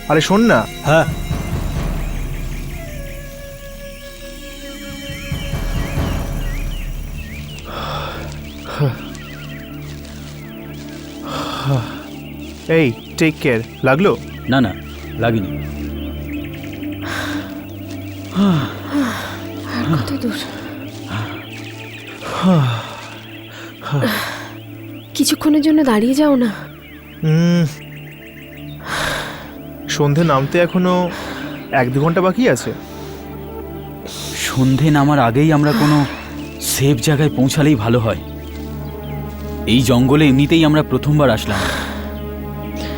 আরে শোন না। হ্যাঁ, এই টেক কেয়ার। লাগলো? না না, লাগেনি। আর কত দূর? কিছুক্ষণের জন্য দাঁড়িয়ে যাও না। সন্ধে নামতে এখনো 1-2 ঘন্টা বাকি আছে। সন্ধে নামার আগেই আমরা কোনো সেফ জায়গায় পৌঁছালেই ভালো হয়। এই জঙ্গলে এমনিতেই আমরা প্রথমবার আসলাম,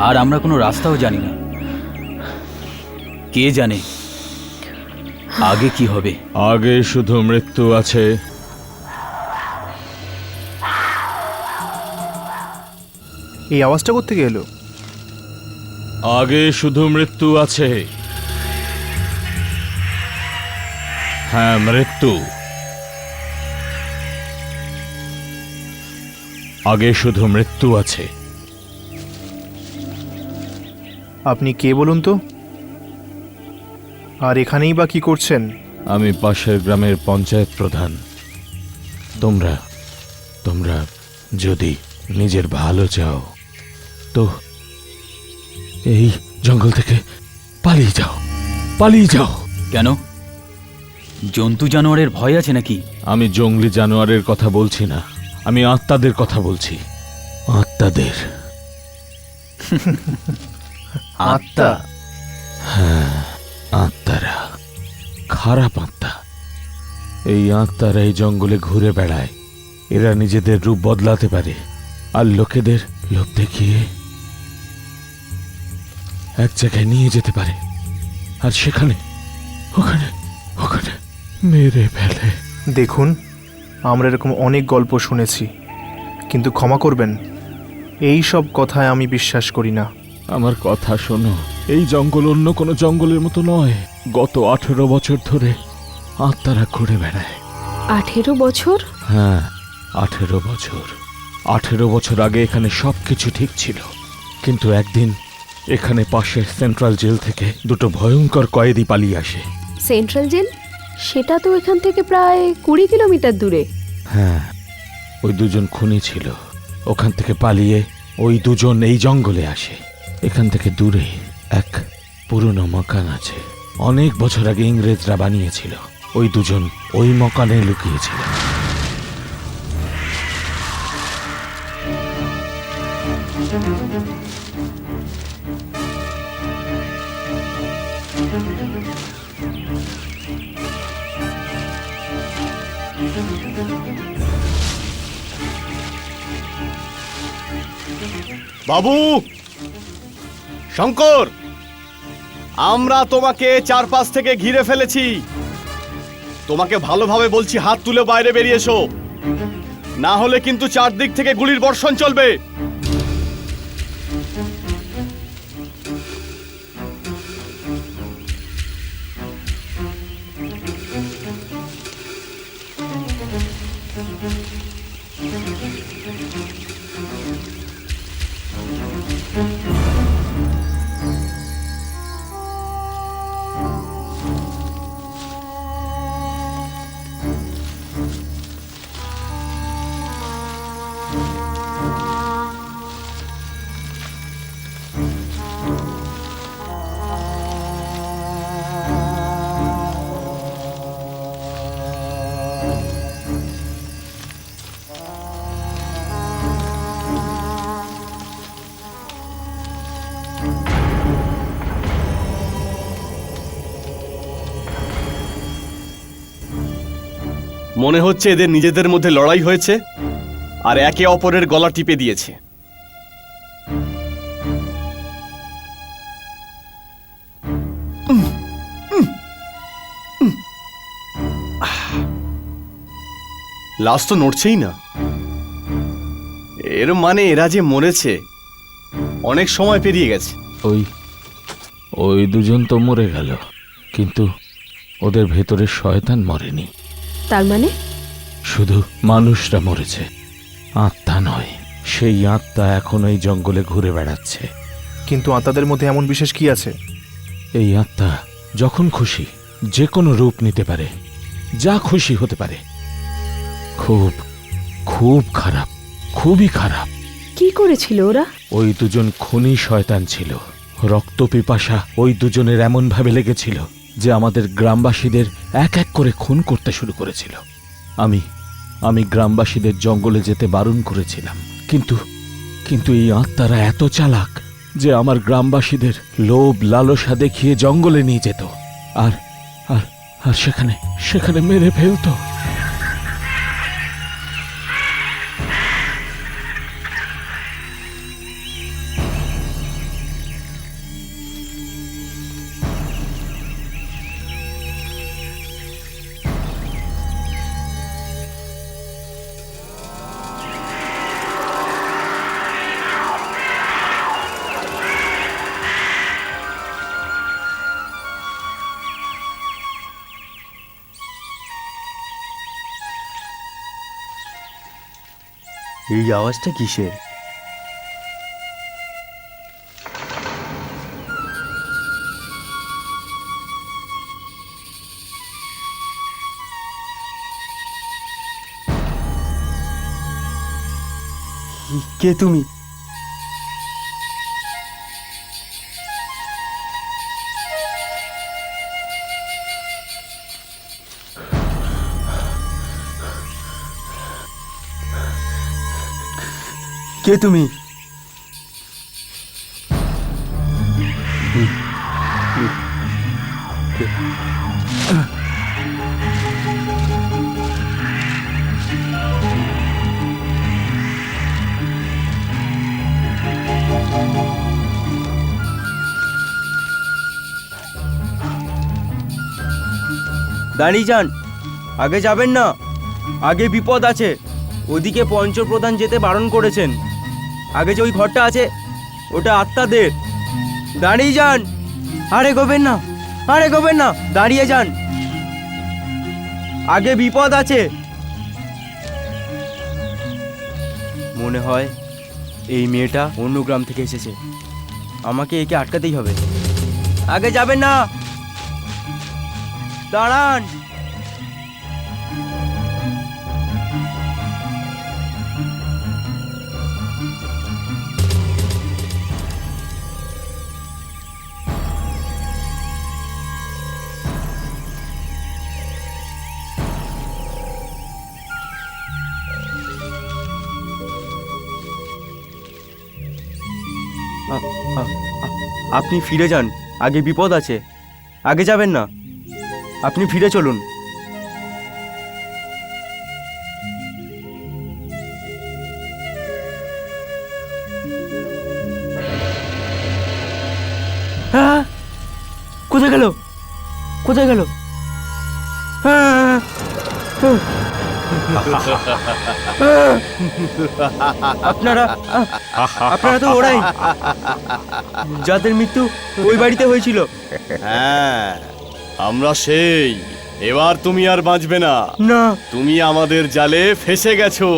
আর আমরা কোনো রাস্তাও জানি না। কে জানে আগে কি হবে। আগে শুধু মৃত্যু আছে। এই আওয়াজটা কোত্থেকে এলো? আগে শুধু মৃত্যু আছে। হ্যাঁ, মৃত্যু। আগে শুধু মৃত্যু আছে। আপনি কে বলুন তো? আর এখানেই বা কি করছেন? আমি পাশের গ্রামের পঞ্চায়েত প্রধান। তোমরা যদি নিজের ভালো চাও তো এই জঙ্গল থেকে পালিয়ে যাও। কেন? জন্তু জানোয়ারের ভয় আছে নাকি? আমি জঙ্গলি জানোয়ারের কথা বলছি না, আমি আত্মাদের কথা বলছি। আত্মাদের। আত্মা? হ্যাঁ, আত্মারা। খারাপ আত্মা। এই আত্মারা এই জঙ্গলে ঘুরে বেড়ায়। এরা নিজেদের রূপ বদলাতে পারে আর লোকেদের লোভ দেখিয়ে এক জায়গায় নিয়ে যেতে পারে, আর সেখানে ওখানে মেরে ফেলে। দেখুন, আমরা এরকম অনেক গল্প শুনেছি, কিন্তু ক্ষমা করবেন, এই সব কথায় আমি বিশ্বাস করি না। আমার কথা শোনো, এই জঙ্গল অন্য কোনো জঙ্গলের মতো নয়। গত 18 বছর ধরে আত্মারা ঘুরে বেড়ায়। 18 বছর? হ্যাঁ, 18 বছর। 18 বছর আগে এখানে সবকিছু ঠিক ছিল, কিন্তু একদিন এখানে পাশের সেন্ট্রাল জেল থেকে 2 ভয়ঙ্কর কয়েদি পালিয়ে আসে। Central jail? সেটা তো এখান থেকে প্রায় 20 কিলোমিটার দূরে। হ্যাঁ, ওই 2জন খুনি ছিল। ওখান থেকে পালিয়ে ওই 2জন এই জঙ্গলে আসে। এখান থেকে দূরে এক পুরনো মকান আছে, অনেক বছর আগে ইংরেজরা বানিয়েছিল। ওই 2জন ওই মকানে লুকিয়েছিল। বাবু, শঙ্কর, আমরা তোমাকে চারপাশ থেকে ঘিরে ফেলেছি। তোমাকে ভালোভাবে বলছি, হাত তুলে বাইরে বেরিয়ে এসো, না হলে কিন্তু চারদিক থেকে গুলির বর্ষণ চলবে। মনে হচ্ছে এদের নিজেদের মধ্যে লড়াই হয়েছে আর একে অপরের গলা টিপে দিয়েছে। লাশ তো নড়ছেই না। এর মানে এরা যে মরেছে অনেক সময় পেরিয়ে গেছে। ওই 2জন তো মরে গেল, কিন্তু ওদের ভেতরে শয়তান মরেনি। তার মানে? শুধু মানুষরা মরেছে, আত্মা নয়। সেই আত্মা এখন এই জঙ্গলে ঘুরে বেড়াচ্ছে। কিন্তু আত্মাদের মধ্যে এমন বিশেষ কি আছে এই আত্মা যখন খুশি যে কোনো রূপ নিতে পারে, যা খুশি হতে পারে। খুব খুব খারাপ, খুবই খারাপ। কি করেছিল ওরা? ওই দুজন খুনি শয়তান ছিল। রক্ত পিপাসা ওই দুজনের এমন ভাবে লেগেছিল যে আমাদের গ্রামবাসীদের এক এক করে খুন করতে শুরু করেছিল। আমি গ্রামবাসীদের জঙ্গলে যেতে বারণ করেছিলাম, কিন্তু কিন্তু এই আত্মারা এত চালাক যে আমার গ্রামবাসীদের লোভ লালসা দেখিয়ে জঙ্গলে নিয়ে যেত আর আর আর সেখানে সেখানে মেরে ফেলতো। এই আওয়াজটা কিসের? কে তুমি? কে তুমি? দাঁড়িয়ে যান, আগে যাবেন না, আগে বিপদ আছে। ওদিকে পঞ্চপ্রধান যেতে বারণ করেছেন। আগে যে ওই ঘরটা আছে ওটা আত্মাদের। দাঁড়িয়ে যান, আরে গোবেন না, আরে গোবেন না, দাঁড়িয়ে যান, আগে বিপদ আছে। মনে হয় এই মেয়েটা অন্য গ্রাম থেকে এসেছে, আমাকে একে আটকাতেই হবে। আগে যাবেন না, দাঁড়ান। আপনি ফিরে যান, আগে বিপদ আছে। আগে যাবেন না, আপনি ফিরে চলুন। হ্যাঁ, কোথায় গেল, কোথায় গেল? হ্যাঁ, আপনারা আপনারা তো ওরাই যাদের মৃত্যু ওই বাড়িতে হয়েছিল। হ্যাঁ, আমরা সেই। এবার তুমি আর বাঁচবে না। না, তুমি আমাদের জালে ফেসে গেছো।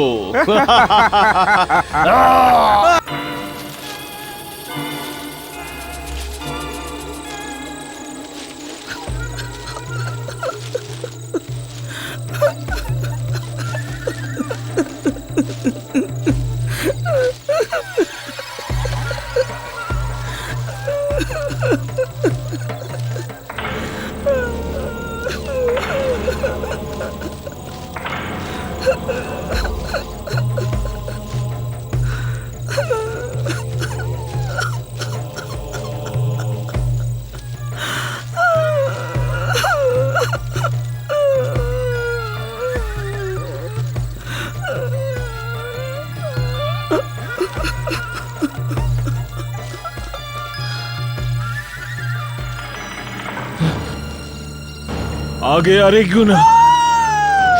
আগে আর এগিও না,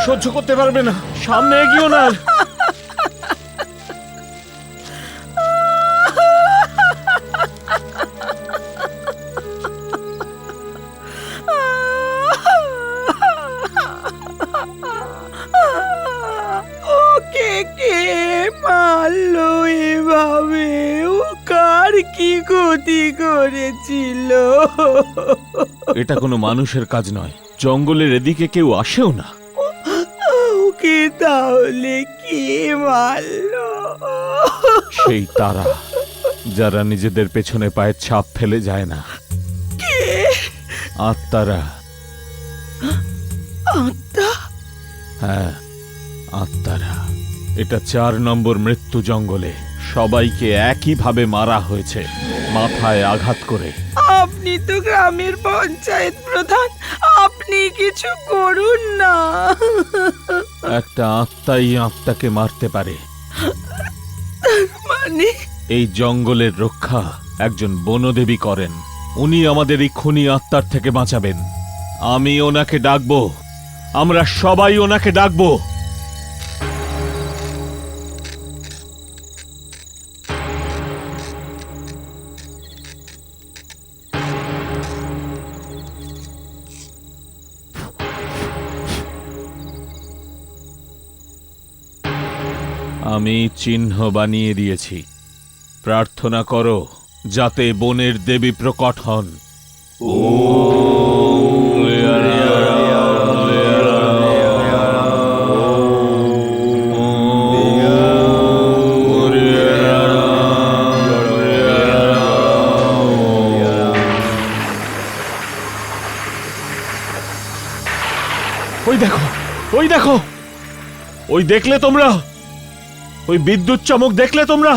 সহ্য করতে পারবে না, সামনে এগিও না। ওকে কে মারলো এভাবে? ও কার কি ক্ষতি করেছিল? এটা কোনো মানুষের কাজ নয়, জঙ্গলের এদিকে কেউ আসেও না। ওকে তাহলে কে মারলো? সেই তারা যারা নিজেদের পেছনে পায়ের ছাপ ফেলে যায় না, আত্মারা। হ্যাঁ, আত্মারা। এটা 4 নম্বর মৃত্যু জঙ্গলে। সবাইকে একইভাবে মারা হয়েছে, মাথায় আঘাত করে। আপনি তো গ্রামের পঞ্চায়েত প্রধান, আপনি কিছু করুন না। একটা আত্মাই আত্মাকে মারতে পারে। মানে এই জঙ্গলের রক্ষা একজন বনদেবী করেন। উনি আমাদের এই খুনি আত্মার থেকে বাঁচাবেন। আমি ওনাকে ডাকবো, আমরা সবাই ওনাকে ডাকবো। আমি চিহ্ন বানিয়ে দিয়েছি। প্রার্থনা করো যাতে বনের দেবী প্রকট হন। ওই দেখো, ওই দেখো, ওই দেখলে তোমরা? ওই বিদ্যুৎ চমক দেখলে তোমরা?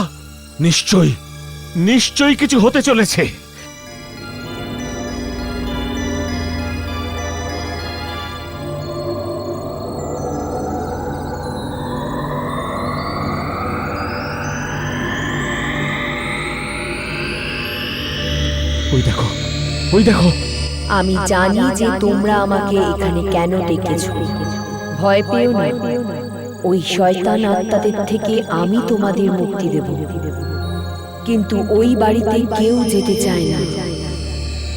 নিশ্চয়ই নিশ্চয়ই কিছু হতে চলেছে। ওই দেখো, ওই দেখো। আমি জানি যে তোমরা আমাকে এখানে কেন ডেকেছো। ভয় পেও না, ওই শয়তান আত্মাদের থেকে আমি তোমাদের মুক্তি দেব। কিন্তু ওই বাড়িতে কেউ যেতে চায় না,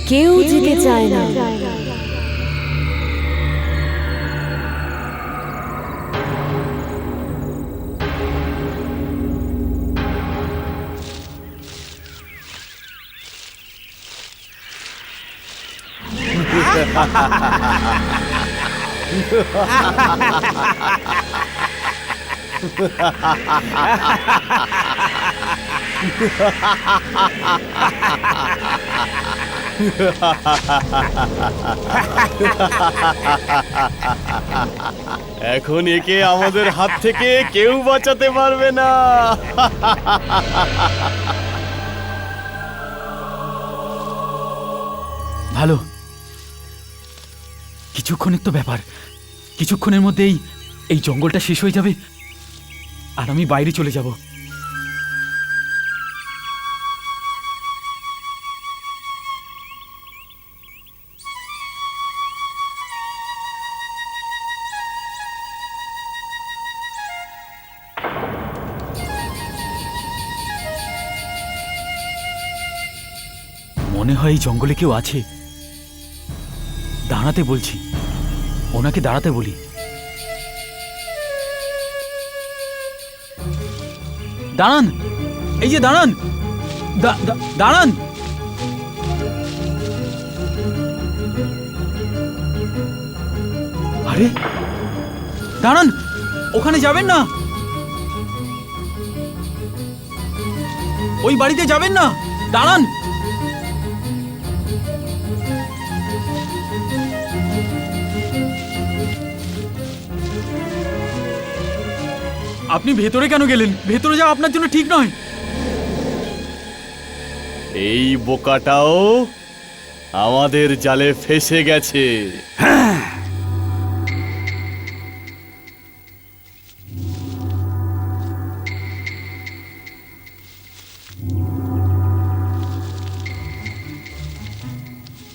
কেউ যেতে চায় না। এখন একে আমাদের হাত থেকে কেউ বাঁচাতে পারবে না। ভালো, কিছুক্ষণের তো ব্যাপার। কিছুক্ষণের মধ্যেই এই জঙ্গলটা শেষ হয়ে যাবে আর আমি বাইরে চলে যাব। মনে হয় এই জঙ্গলে কেউ আছে। দাঁড়াতে বলছি, ওনাকে দাঁড়াতে বলি। দাঁড়ান, এই যে দাঁড়ান, দাঁড়ান। আরে দাঁড়ান, ওখানে যাবেন না, ওই বাড়িতে যাবেন না, দাঁড়ান। আপনি ভেতরে কেন গেলেন? ভেতরে যাওয়া আপনার জন্য ঠিক নয়। এই বোকাটাও আমাদের জালে ফেসে গেছে।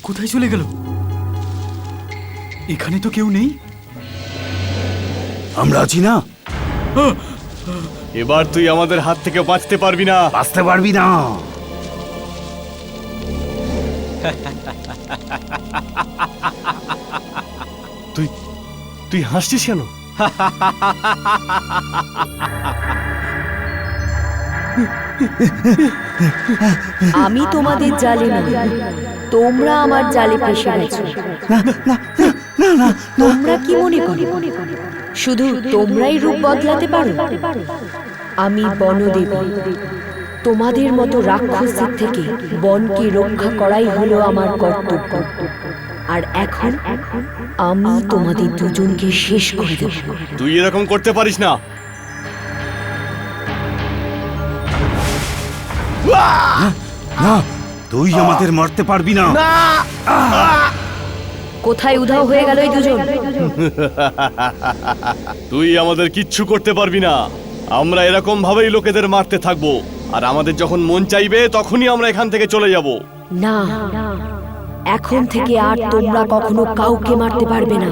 কোথায় চলে গেল? এখানে তো কেউ নেই। আমরা আছি না, এবার তুই আমাদের হাত থেকে বাঁচতে পারবি না। বাঁচতে পারবি না। তুই তুই হাসছিস কেন? আমি তোমাদের জালে নই, তোমরা আমার জালে ফেসে গেছো। তোমরা কি মনে করো শুধু তোমরাই রূপ বদলাতে পারো? আমি বনদেবী। তোমাদের মতো রাক্ষসদের থেকে বনকে রক্ষা করাই হলো আমার কর্তব্য। আর এখন আমি তোমাদের দুজনকে শেষ করে দেব। তুই এরকম করতে পারিস না। না, তুই আমাদের মারতে পারবি না। কোথায় উধাও হয়ে গেল এই দুজন? তুই আমাদের কিচ্ছু করতে পারবি না। আমরা এরকম ভাবেই লোকেদের মারতে থাকবো, আর আমাদের যখন মন চাইবে তখনই আমরা এখান থেকে চলে যাব। না, এখন থেকে আর তোমরা কখনো কাউকে মারতে পারবে না।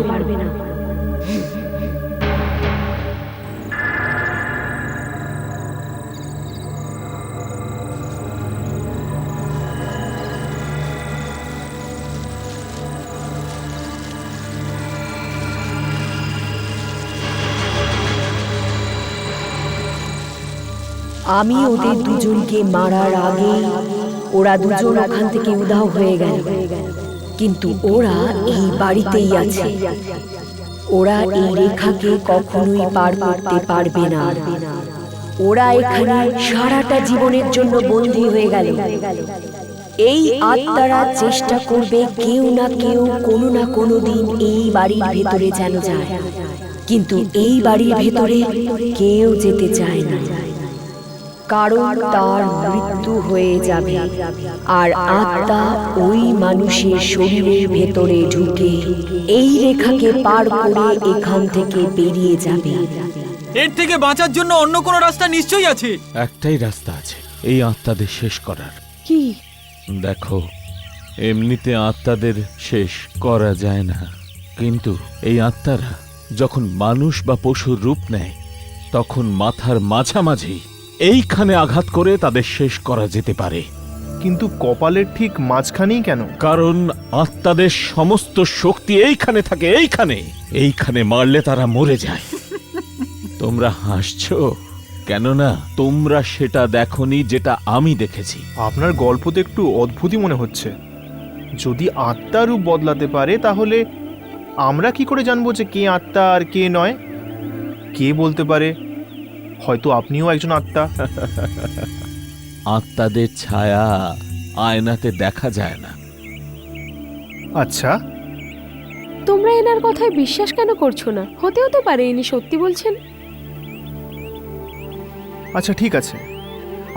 আমি ওদের দুজনকে মারার আগে ওরা দুজন ওখান থেকে উধাও হয়ে গেল, কিন্তু ওরা এই বাড়িতেই আছে। ওরা এই রেখাকে কখনোই পার করতে পারবে না। ওরা এখানে সারাটা জীবনের জন্য বন্দী হয়ে গেল। এই আত্মারা চেষ্টা করবে কেউ না কেউ কোনো না কোনো দিন এই বাড়ির ভেতরে যেন যায়, কিন্তু এই বাড়ির ভেতরে কেউ যেতে চায় না, কারণ তার মৃত্যু হয়ে যাবে। আর আত্মা ওই মানুষের শরীরের ভেতরে ঢুকে এই রেখাকে পার করে এখান থেকে বেরিয়ে যাবে। এর থেকে বাঁচার জন্য অন্য কোনো রাস্তা নিশ্চয়ই আছে। একটাই রাস্তা আছে এই আত্মাদের শেষ করার। কি? দেখো, এমনিতে আত্মাদের শেষ করা যায় না, কিন্তু এই আত্মারা যখন মানুষ বা পশুর রূপ নেয় তখন মাথার মাঝামাঝি এইখানে আঘাত করে তাদের শেষ করা যেতে পারে। কিন্তু কপালের ঠিক মাঝখানেই কেন? কারণ আত্মাদের সমস্ত শক্তি এইখানে থাকে, এইখানে মারলে তারা মরে যায়। তোমরা হাসছো কেননা তোমরা সেটা দেখোনি যেটা আমি দেখেছি। আপনার গল্প তো একটু অদ্ভুতই মনে হচ্ছে। যদি আত্মা রূপ বদলাতে পারে তাহলে আমরা কি করে জানবো যে কে আত্মা আর কে নয়? কে বলতে পারে? হয়তো আপনিও একজন আত্মা। আত্মাদের ছায়া আয়নাতে দেখা যায় না। আচ্ছা, তোমরা এনার কথায় বিশ্বাস কেন করছো না? হতেও তো পারে ইনি সত্যি বলছেন। আচ্ছা ঠিক আছে,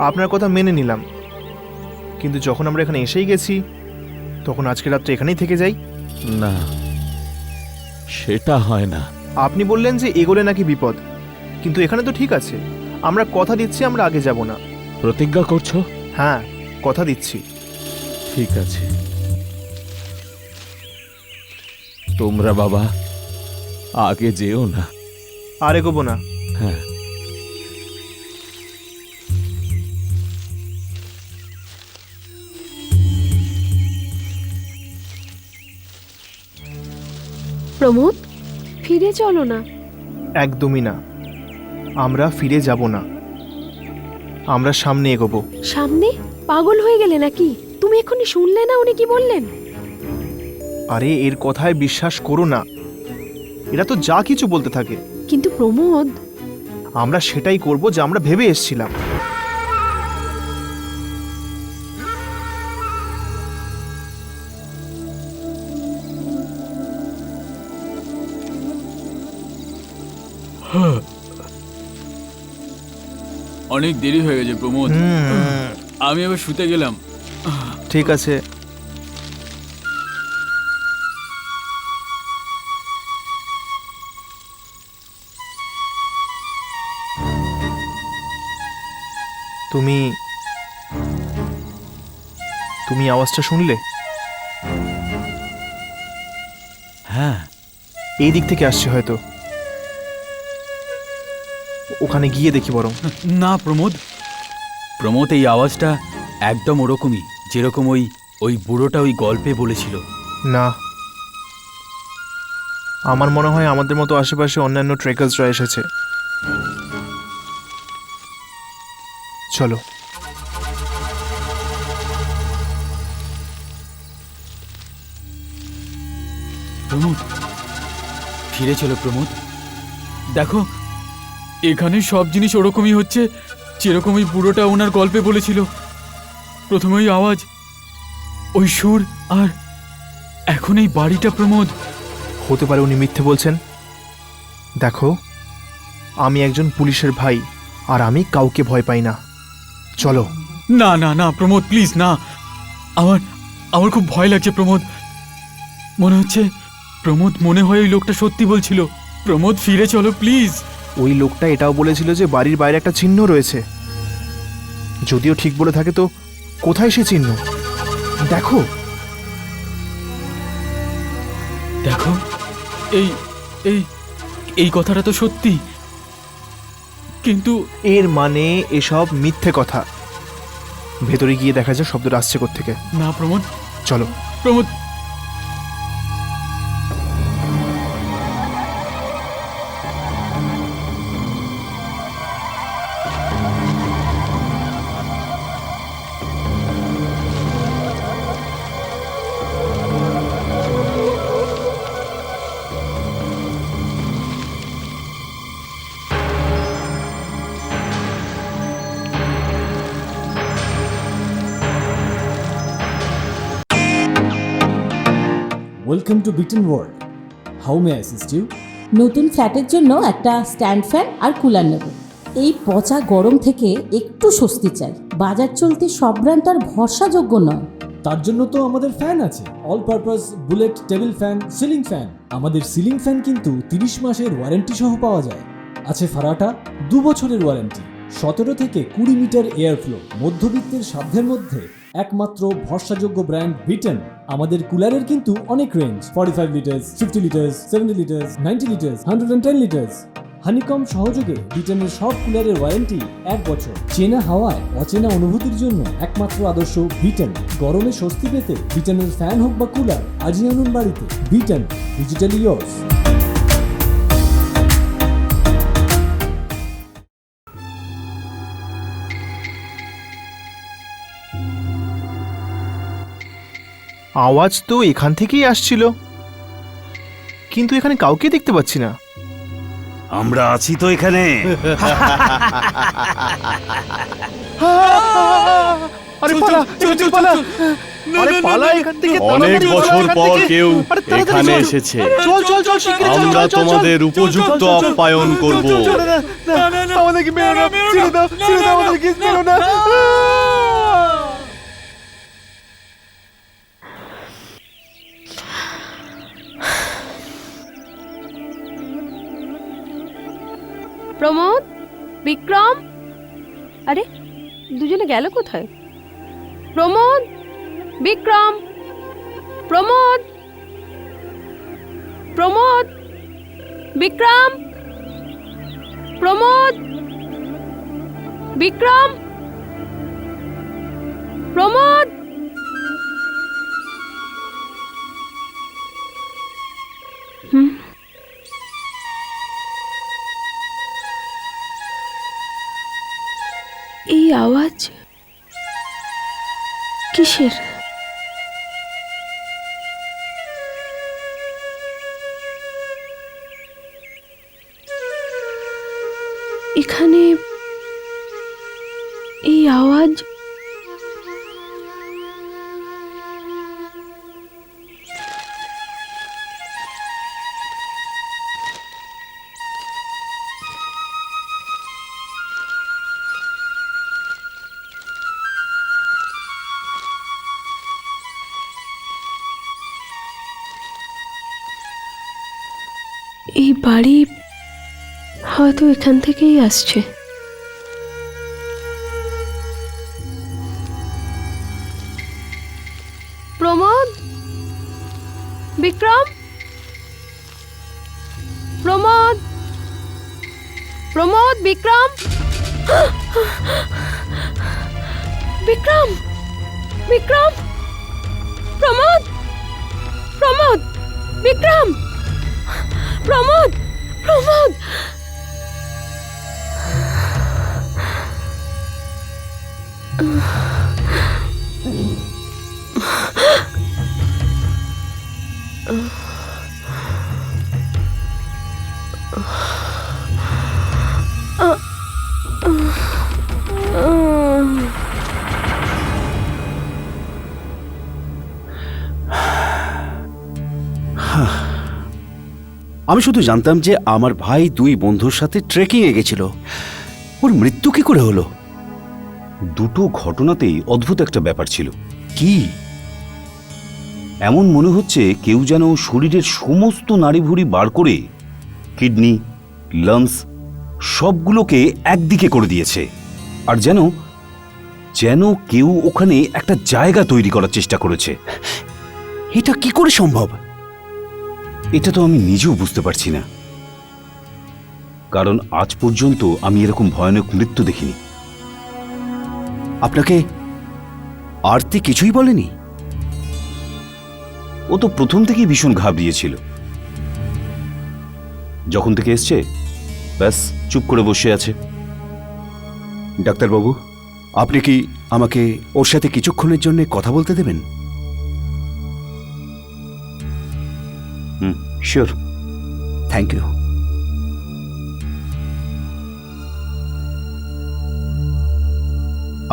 আপনার কথা মেনে নিলাম, কিন্তু যখন আমরা এখানে এসেই গেছি তখন আজকে রাত্রে এখানেই থেকে যাই। না, সেটা হয় না। আপনি বললেন যে এগোলে নাকি বিপদ, কিন্তু এখানে তো ঠিক আছে। আমরা কথা দিচ্ছি আমরা আগে যাব না। প্রতিজ্ঞা করছো? হ্যাঁ, কথা দিচ্ছি। ঠিক আছে, তোমরা বাবা আগে যেও না। আর এগোবো না। হ্যাঁ, প্রমোদ, ফিরে চলো না। একদমই না, আমরা ফিরে যাব না, আমরা সামনে এগোবো। সামনে? পাগল হয়ে গেলে নাকি? তুমি এক্ষুনি শুনলে না উনি কি বললেন? আরে এর কথায় বিশ্বাস করো না, এরা তো যা কিছু বলতে থাকে। কিন্তু প্রমোদ, আমরা সেটাই করব যা আমরা ভেবে এসেছিলাম। অনেক দেরি হয়ে গেছে প্রমোদ, আমি আবার শুতে গেলাম। ঠিক আছে, তুমি তুমি আওয়াজটা শুনলে? হ্যাঁ, এই দিক থেকে আসছে হয়তো। ওখানে গিয়ে দেখি বরং। না প্রমোদ, এই আওয়াজটা একদম ওরকমই যেরকম ওই বুড়োটা ওই গল্পে বলেছিল। না, আমার মনে হয় আমাদের মতো আশেপাশে অন্যান্য ট্রেকার্সরা এসেছে। চলো। প্রমোদ, ফিরে চলো প্রমোদ। দেখো, এখানে সব জিনিস ওরকমই হচ্ছে যেরকম ওই বুড়োটা ওনার গল্পে বলেছিল। প্রথমে ওই আওয়াজ, ওই সুর, আর এখন এই বাড়িটা। প্রমোদ, হতে পারে উনি মিথ্যে বলছেন। দেখো, আমি একজন পুলিশের ভাই, আর আমি কাউকে ভয় পাই না। চলো। না না না প্রমোদ, প্লিজ না। আমার আমার খুব ভয় লাগছে প্রমোদ। মনে হচ্ছে প্রমোদ, মনে হয় ওই লোকটা সত্যি বলছিল। প্রমোদ, ফিরে চলো প্লিজ। ওই লোকটা এটাও বলেছিল যে বাড়ির বাইরে একটা চিহ্ন রয়েছে। যদিও ঠিক বলে থাকে তো কোথায় সে চিহ্ন? দেখো। দেখো, এই এই এই কথাটা তো সত্যি, কিন্তু এর মানে এসব মিথ্যে কথা। ভেতরে গিয়ে দেখা যায় শব্দটা আসছে কোত্থেকে। না প্রমোদ, চলো। প্রমোদ। ওয়েলকাম টু বিটেন world. How may assist you? নতুন ফ্ল্যাটের জন্য একটা স্ট্যান্ড ফ্যান আর কুলার নেব। এই পচা গরম থেকে একটু স্বস্তি চাই। বাজার চলতে সব ব্র্যান্ড আর ভরসাযোগ্য নয়। তার জন্য তো আমাদের ফ্যান আছে, all purpose bullet table fan, ceiling fan. আমাদের সিলিং ফ্যান কিন্তু 30 মাসের ওয়ারেন্টি সহ পাওয়া যায়। আছে ফারাটা 2 বছরের ওয়ারেন্টি, 17 থেকে 20 মিটার এয়ার ফ্লো। মধ্যবিত্তের সাধ্যের মধ্যে একমাত্র ভরসাযোগ্য ব্র্যান্ড বিটেন। আমাদের কুলারের কিন্তু অনেক range, 45 litres, 50 litres, 70 litres, 90 litres, 110 litres. Honeycomb সহযোগে বিটেনের সব কুলারের ওয়ারেন্টি 1 বছর। চেনা হাওয়ায় অচেনা অনুভূতির জন্য একমাত্র আদর্শ বিটেন। গরমে স্বস্তি পেতে বিটেনের ফ্যান হোক বা কুলার, আজই আনুন বাড়িতে। Beaten, digitally years. আওয়াজ তো এখান থেকেই আসছিল, কিন্তু এখানে কাউকে দেখতে পাচ্ছি না। আমরা আছি তো এখানে। আরে পালা, চল পালা। আরে পালা এখান থেকে। অনেক বছর পর কেউ এখানে এসেছে। চল চল চল, শিগগিরই চল। আমরা চল, চল, চল। তোমাদের উপযুক্ত চল, চল, চল। আপ্যায়ন করব। চল, না, না, আমাদেরকে মেরো না, ছেড়ে দাও, ছেড়ে দাও, আমাদেরকে মেরো না। প্রমোদ, বিক্রম, আরে দুজনে গেল কোথায়? প্রমোদ, বিক্রম, প্রমোদ, প্রমোদ, বিক্রম, প্রমোদ, বিক্রম, প্রমোদ। এই আওয়াজ কিসের? এখানে এই আওয়াজ এই বাড়ি হয়তো এখান থেকেই আসছে। প্রমোদ, বিক্রম, প্রমোদ, প্রমোদ, বিক্রম, বিক্রম, বিক্রম, প্রমোদ, প্রমোদ, বিক্রম, প্রমোদ, প্রমোদ। আমি শুধু জানতাম যে আমার ভাই 2 বন্ধুর সাথে ট্রেকিংয়ে গেছিল। ওর মৃত্যু কি করে হলো? দুটো ঘটনাতেই অদ্ভুত একটা ব্যাপার ছিল। কি এমন মনে হচ্ছে কেউ যেন শরীরের সমস্ত নাড়িভুড়ি বার করে কিডনি, লাংস সবগুলোকে একদিকে করে দিয়েছে, আর যেন যেন কেউ ওখানে একটা জায়গা তৈরি করার চেষ্টা করেছে। এটা কি করে সম্ভব? এটা তো আমি নিজেও বুঝতে পারছি না, কারণ আজ পর্যন্ত আমি এরকম ভয়ানক মৃত্যু দেখিনি। আপনাকে আরতি কিছুই বলেনি? ও তো প্রথম থেকেই ভীষণ ঘাবড়িয়েছিল। যখন থেকে এসছে ব্যাস চুপ করে বসে আছে। ডাক্তারবাবু, আপনি কি আমাকে ওর সাথে কিছুক্ষণের জন্য কথা বলতে দেবেন? Sure, thank you.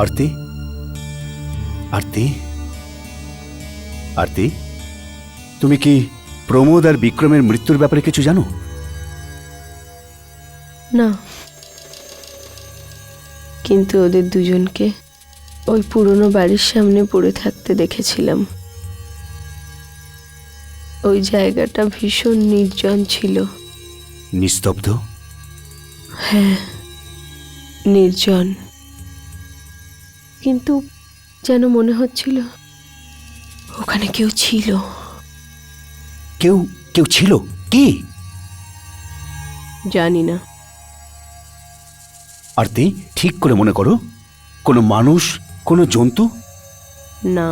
Arati, Arati, Arati, তুমি কি প্রমোদ আর বিক্রমের মৃত্যুর ব্যাপারে কিছু জানো? না, কিন্তু ওদের দুজনকে ওই পুরনো বাড়ির সামনে পড়ে থাকতে দেখেছিলাম। ওই জায়গাটা ভীষণ নির্জন ছিল। নিস্তব্ধ? হ্যাঁ, নির্জন, কিন্তু যেন মনে হচ্ছিল ওখানে কেউ ছিল। কেউ কেউ ছিল? কি? জানি না। আরতি, ঠিক করে মনে করো, কোনো মানুষ, কোনো জন্তু? না,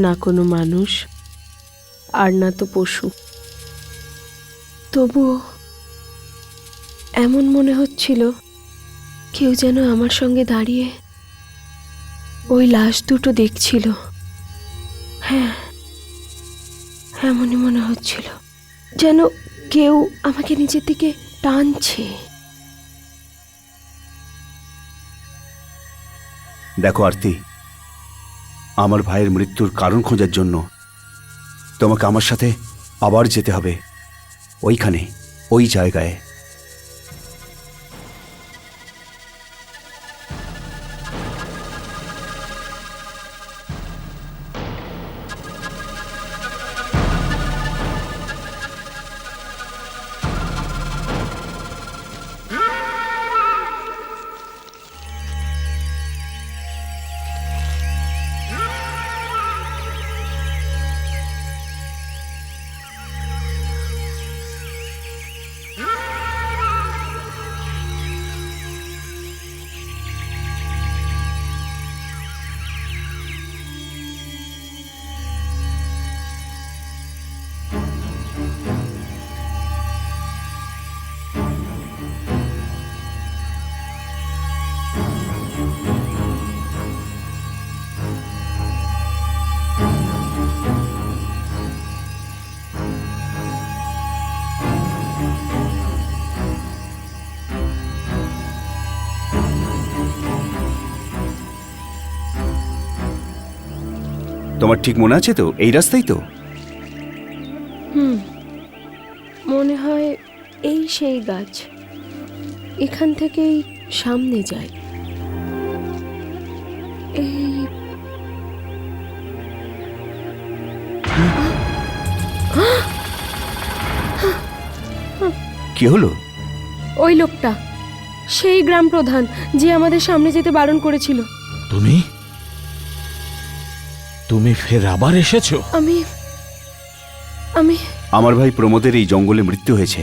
না কোনো মানুষ, আর না তো পশু। তবুও এমন মনে হচ্ছিল কেউ যেন আমার সঙ্গে দাঁড়িয়ে ওই লাশ দুটো দেখছিল। হ্যাঁ, এমনই মনে হচ্ছিল, যেন কেউ আমাকে নিজের দিকে টানছে। দেখো আরতি, আমার ভাইয়ের মৃত্যুর কারণ খোঁজার জন্য তোমাকে আমার সাথে আবার যেতে হবে, ওইখানে, ওই জায়গায়। তোমার ঠিক মনে আছে তো? এই রাস্তাই তো? মনে হয় এই সেই গাছ, এখান থেকেই সামনে যায়। এই কি হলো? ওই লোকটা, সেই গ্রাম প্রধান যে আমাদের সামনে যেতে বারণ করেছিল। তুমি তুমি ফের আবার এসেছো? আমি আমি আমার ভাই প্রমোদের এই জঙ্গলে মৃত্যু হয়েছে।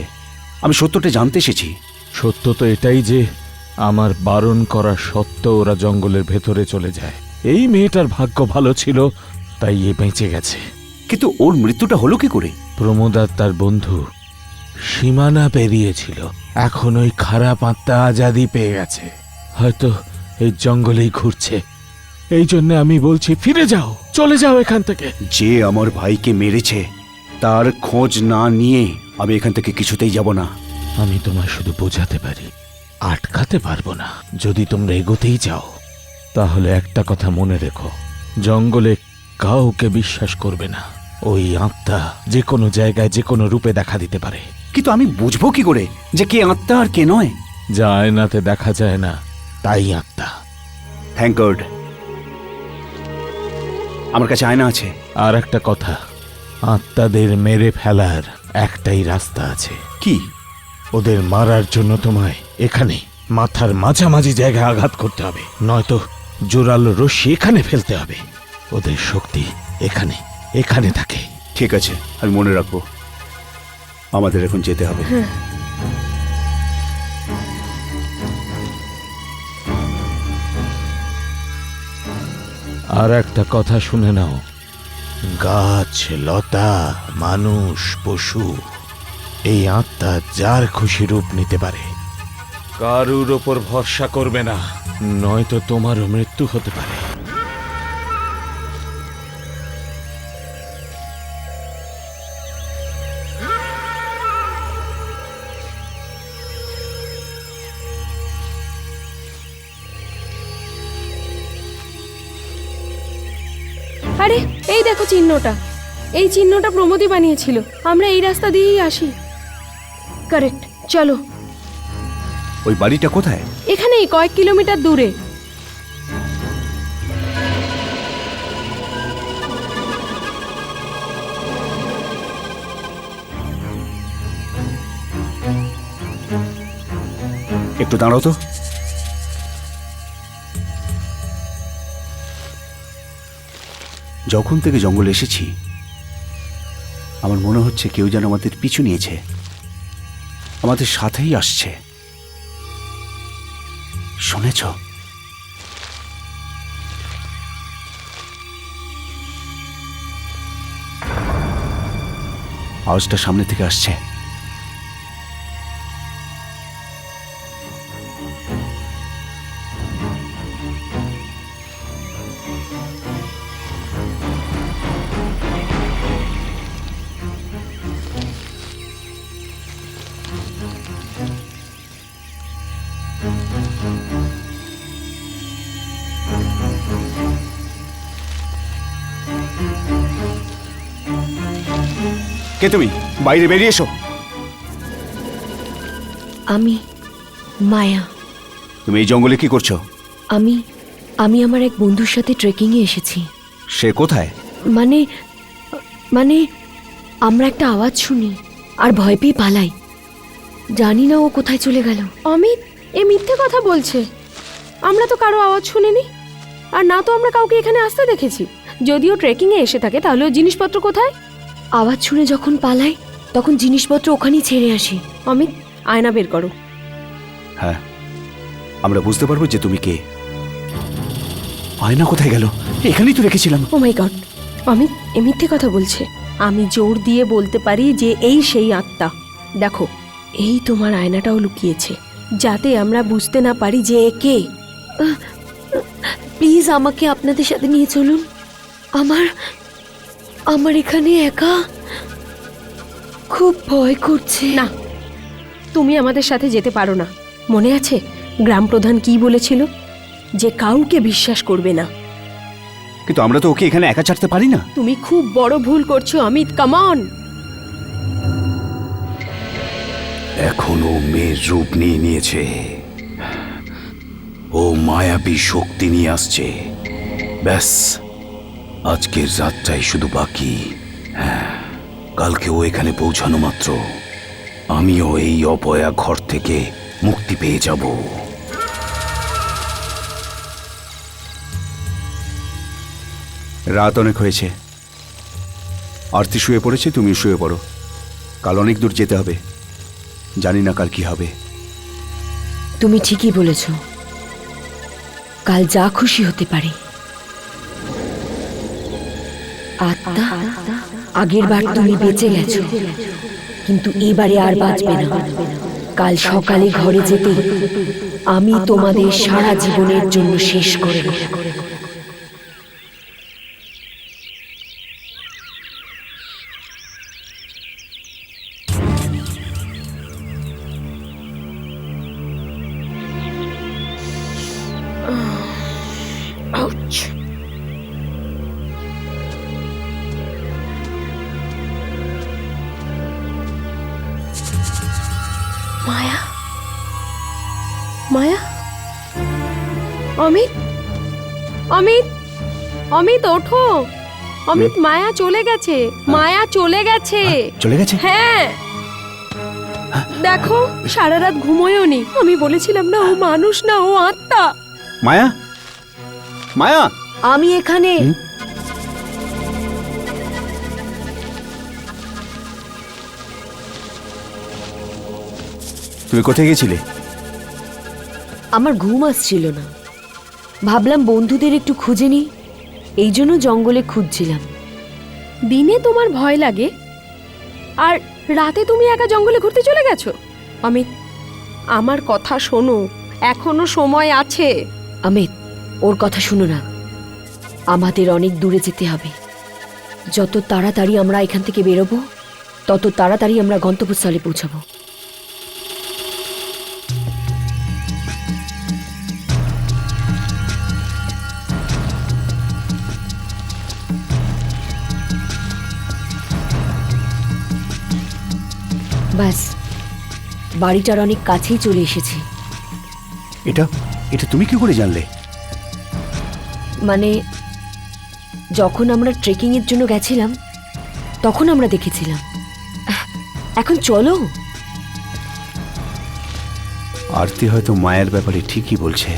আমি সত্যটা জানতে এসেছি। সত্য তো এটাই যে আমার বারণ করা সত্ত্বেও ওরা জঙ্গলের ভেতরে চলে যায়। এই মেয়েটার ভাগ্য ভালো ছিল, তাই এ বেঁচে গেছে। কিন্তু ওর মৃত্যুটা হলো কি করে? প্রমোদ আর তার বন্ধু সীমানা পেরিয়েছিল, এখন ওই খারাপ আত্মা আজাদি পেয়ে গেছে, হয়তো এই জঙ্গলেই ঘুরছে। এই জন্য আমি বলছি ফিরে যাও, চলে যাও এখান থেকে। যে আমার ভাইকে মেরেছে তার খোঁজ না নিয়ে আমি এখান থেকে কিছুতেই যাব না। আমি তোমায় শুধু বোঝাতে পারি, আটকাতে পারবো না। যদি তোমরা এগোতেই যাও তাহলে একটা কথা মনে রেখো, জঙ্গলে কাউকে বিশ্বাস করবে না। ওই আত্মা যে কোনো জায়গায় যে কোনো রূপে দেখা দিতে পারে। কিন্তু আমি বুঝবো কি করে যে কে আত্মা আর কে নয়? যা আয়নাতে দেখা যায় না তাই আত্মা। থ্যাংক গড আমার কাছে আয়না আছে। আর একটা কথা, আত্মাদের মেরে ফেলার একটাই রাস্তা আছে। কি? ওদের মারার জন্য তোমায় এখানে মাথার মাঝামাঝি জায়গায় আঘাত করতে হবে, নয়তো জোরালো রশ্মি এখানে ফেলতে হবে। ওদের শক্তি এখানে এখানে থাকে। ঠিক আছে, আমি মনে রাখবো। আমাদের এখন যেতে হবে। আর একটা কথা শুনে নাও, গাছ, লতা, মানুষ, পশু, এই আত্মা যার খুশি রূপ নিতে পারে। কারুর ওপর ভরসা করবে না, নয়তো তোমারও মৃত্যু হতে পারে। আরে এই দেখো চিহ্নটা, এই চিহ্নটা প্রমোদই বানিয়েছিল। আমরা এই রাস্তা দিয়েই আসি। কারেক্ট, চলো। ওই বাড়িটা কোথায়? এখানেই কয়েক কিলোমিটার দূরে। একটু দাঁড়াও তো। যখন থেকে জঙ্গলে এসেছি আমার মনে হচ্ছে কেউ যেন আমাদের পিছু নিয়েছে, আমাদের সাথেই আসছে। শুনেছ? আওয়াজটা সামনে থেকে আসছে। কে তুমি? বাইরে বেরিয়ে এসো। আমি মায়া। তুমি এই জঙ্গলে কি করছো? আমি আমি আমার এক বন্ধুর সাথে ট্রেকিংয়ে এসেছি। সে কোথায়? মানে মানে আমরা একটা আওয়াজ শুনি আর ভয় পেয়ে পালাই। জানি না ও কোথায় চলে গেল। অমিত এ মিথ্যে কথা বলছে। আমরা তো কারো আওয়াজ শুনিনি, আর না তো আমরা কাউকে এখানে আসতে দেখেছি। যদিও ট্রেকিংয়ে এসে থাকে, তাহলে ওর জিনিসপত্র কোথায়? আওয়াজ শুনে যখন পালাই তখন জিনিসপত্র ওখানেই ছেড়ে আসি। অমিত, আয়না বের করো। হ্যাঁ, আমরা বুঝতে পারবো যে তুমি কে। আয়না কোথায় গেল? এখানেই তো রেখেছিলাম। ও মাই গড, অমিত এ মিথ্যে কথা বলছে। আমি জোর দিয়ে বলতে পারি যে এই সেই আত্মা। দেখো, এই তোমার আয়নাটাও লুকিয়েছে, যাতে আমরা বুঝতে না পারি যে এ কে। প্লিজ আমাকে আপনাদের সাথে নিয়ে চলুন। আমার এখানে একা খুব ভয় করছে। না, তুমি আমাদের সাথে যেতে পারো না। মনে আছে গ্রাম প্রধান কি বলেছিল? যে কাউকে বিশ্বাস করবে না। কিন্তু আমরা তো ওকে এখানে একা ছাড়তে পারি না। তুমি খুব বড় ভুল করছো অমিত, কাম অন। এখনো মেয়ের রূপ নিয়ে নিয়েছে। ও মায়াবী শক্তি নিয়ে আসছে। ব্যাস, আজকের রাতটাই শুধু বাকি। হ্যাঁ, কালকে ও এখানে পৌঁছানো মাত্র আমিও এই অপয়া ঘর থেকে মুক্তি পেয়ে যাব। রাত অনেক হয়েছে, আরতি শুয়ে পড়েছে, তুমি শুয়ে পড়ো। কাল অনেক দূর যেতে হবে, জানি না কাল কি হবে। তুমি ঠিকই বলেছ, কাল যা খুশি হতে পারে। আত্মা, আগের বার তুমি বেঁচে গেছো, কিন্তু এবারে আর বাঁচবে না। কাল সকালে ঘরে যেতে আমি তোমাদের সারা জীবনের জন্য শেষ করে দেব। অমিত, অমিত, অমিত ওঠো। অমিত, মায়া চলে গেছে, মায়া চলে গেছে। চলে গেছে? হ্যাঁ, দেখো সারা রাত ঘুমোয়ওনি। আমি বলেছিলাম না, ও মানুষ না, ও আত্মা। মায়া, মায়া, আমি এখানে। তুমি কোথায় গেছিলে? আমার ঘুম আসছিল না, ভাবলাম বন্ধুদের একটু খুঁজে নিই, এই জন্য জঙ্গলে খুঁজছিলাম। দিনে তোমার ভয় লাগে আর রাতে তুমি একা জঙ্গলে ঘুরতে চলে গেছো। অমিত, আমার কথা শোনো, এখনো সময় আছে। অমিত, ওর কথা শুনো না, আমাদের অনেক দূরে যেতে হবে। যত তাড়াতাড়ি আমরা এখান থেকে বেরোবো, তত তাড়াতাড়ি আমরা গন্তব্যস্থলে পৌঁছাবো। ব্যাস, বাড়িটার অনেক কাছেই চলে এসেছি। এটা এটা তুমি কি করে জানলে? মানে যখন আমরা ট্রেকিং এর জন্য গেছিলাম তখন আমরা দেখেছিলাম। এখন চলো। আরতি হয়তো মায়ের ব্যাপারে ঠিকই বলছে।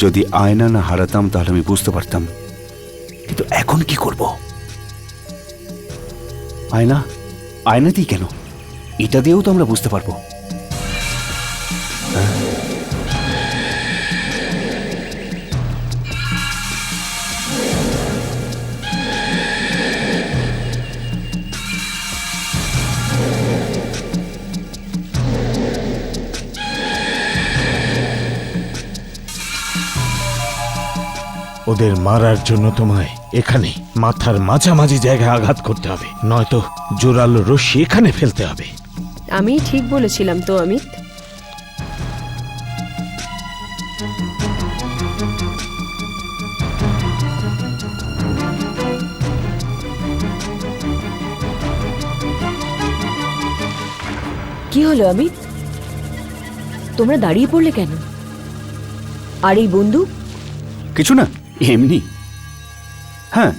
যদি আয়না না হারাতাম তাহলে আমি বুঝতে পারতাম, কিন্তু এখন কি করব? আয়না, আয়নাতেই কেন, এটা দিয়েও তো আমরা বুঝতে পারবো। ওদের মারার জন্য তোমায় এখানে মাথার মাঝামাঝি জায়গায় আঘাত করতে হবে, নয়তো জোরালো রশ্মি এখানে ফেলতে হবে। আমি ঠিক বলেছিলাম তো অমিত? কি হলো অমিত, তোমরা দাঁড়িয়ে পড়লে কেন? আর এই বন্দুক? কিছু না, এমনি। হ্যাঁ,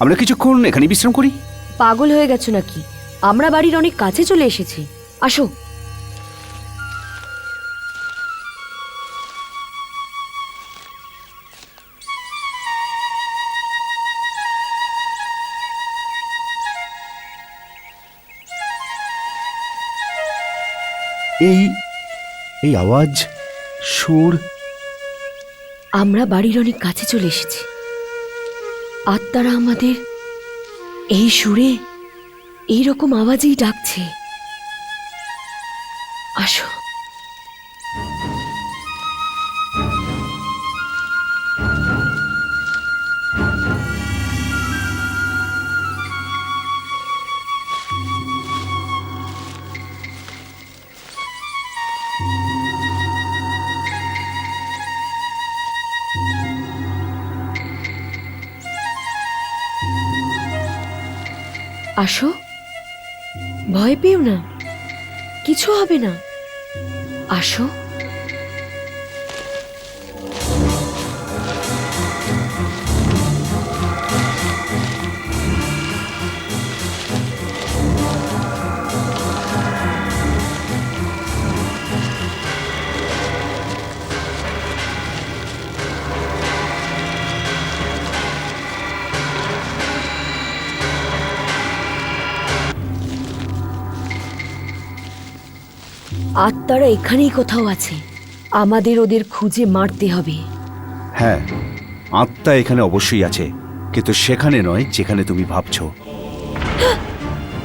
আমরা কিছুক্ষণ এখানে বিশ্রাম করি। পাগল হয়ে গেছো নাকি? আমরা বাড়ির অনেক কাছে চলে এসেছি, আসো। এই এই আওয়াজ, সুর। আমরা বাড়ির অনেক কাছে চলে এসেছি। আত্মারা আমাদের এই সুরে, এই রকম আওয়াজেই ডাকছে। আসো। আসো, ভয় পেও না, কিছু হবে না। আসো। আত্মারা এখানেই কোথাও আছে, আমাদের ওদের খুঁজে মারতে হবে। হ্যাঁ, আত্মা এখানে অবশ্যই আছে, কিন্তু সেখানে নয় যেখানে তুমি ভাবছো।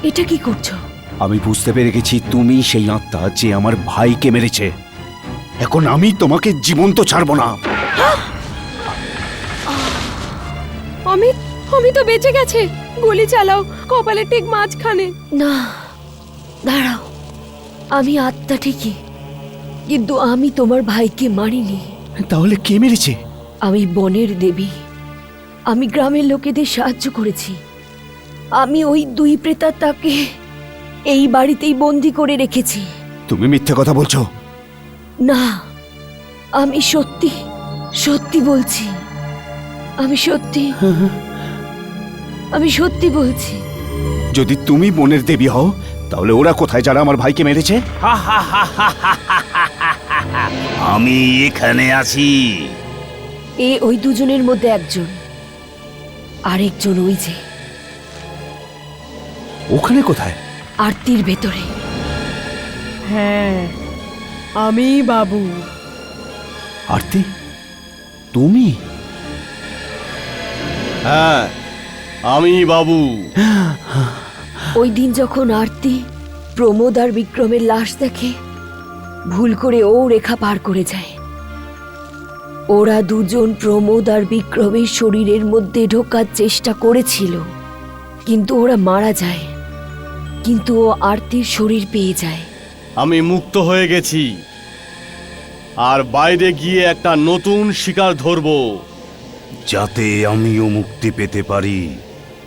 এটা কি করছো? আমি বুঝতে পেরে গেছি তুমি সেই আত্মা যে আমার ভাইকে মেরেছে। এখন আমি তোমাকে জীবন্ত ছাড়বো না। অমিত, অমিত তো বেঁচে গেছে। গুলি চালাও, কপালে ঠিক মাঝখানে। না, দাঁড়াও, আমি আত্মা ঠিকই, কিন্তু আমি তোমার ভাইকে মারিনি। তাহলে কে মেরেছে? আমি বনের দেবী, আমি গ্রামের লোকেদের সাহায্য করেছি। আমি ওই দুই প্রেতাত্মাকে এই বাড়িতেই বন্দি করে রেখেছি। তুমি মিথ্যে কথা বলছো। না, আমি সত্যি সত্যি বলছি, আমি সত্যি বলছি। যদি তুমি বনের দেবী হও তাহলে ওরা কোথায় যারা আমার ভাইকে মেরেছে? আমি এখানে আছি। ওই দুজনের মধ্যে একজন, আরেকজন ওই যে ওখানে কোথায়? আরতির ভেতরে। হ্যাঁ, আমি বাবু। আরতি, তুমি? হ্যাঁ, আমি বাবু। ওই দিন যখন আরতি প্রমোদ আর বিক্রমের লাশ দেখে, ভুল করে ও রেখা পার করে যায়। ওরা দুজন প্রমোদ আর বিক্রমের শরীরের মধ্যে ঢোকার চেষ্টা করেছিল, কিন্তু ওরা মারা যায়। কিন্তু ও আরতির শরীর পেয়ে যায়। আমি মুক্ত হয়ে গেছি, আর বাইরে গিয়ে একটা নতুন শিকার ধরবো, যাতে আমিও মুক্তি পেতে পারি।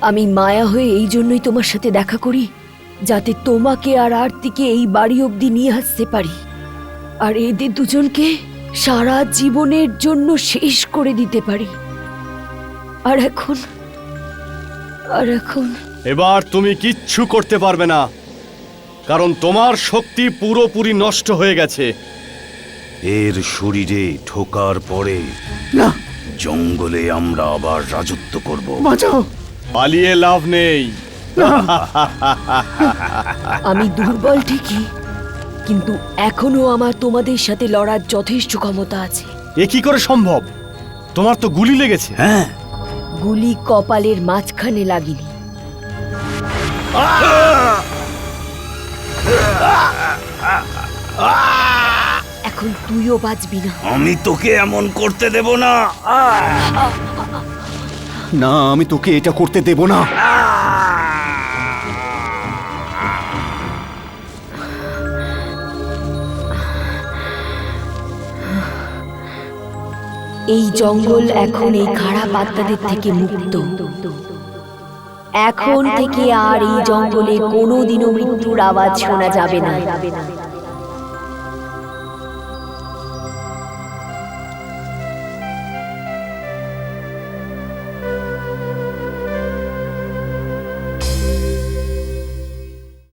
আমি মায়া হয়ে এই জন্যই তোমার সাথে দেখা করি, যাতে তোমাকে আর আরতিকে এই বাড়ি অবধি নিয়ে আসতে পারি, আর এদের দুজনকে সারা জীবনের জন্য শেষ করে দিতে পারি। আর এখন এবার তুমি কিচ্ছু করতে পারবে না, কারণ তোমার শক্তি পুরোপুরি নষ্ট হয়ে গেছে। এর শরীরে ঢোকার পরে না, জঙ্গলে আমরা আবার রাজত্ব করব। বাঁচাও! পালিয়ে লাভ নেই। আমি দুর্বল ঠিকই, কিন্তু এখনো আমার তোমাদের সাথে লড়ার যথেষ্ট ক্ষমতা আছে। এ কি করে সম্ভব? তোমার তো গুলি লেগেছে। হ্যাঁ, গুলি কপালের মাঝখানে লাগেনি। এখন তুইও বাঁচবি না। আমি তোকে এমন করতে দেব না। না, আমি তোকে এটা করতে দেব না। এই জঙ্গল এখন এই খারাপ আত্মাদের থেকে মুক্ত। এখন থেকে আর এই জঙ্গলে কোনোদিনও মৃত্যুর আওয়াজ শোনা যাবে না।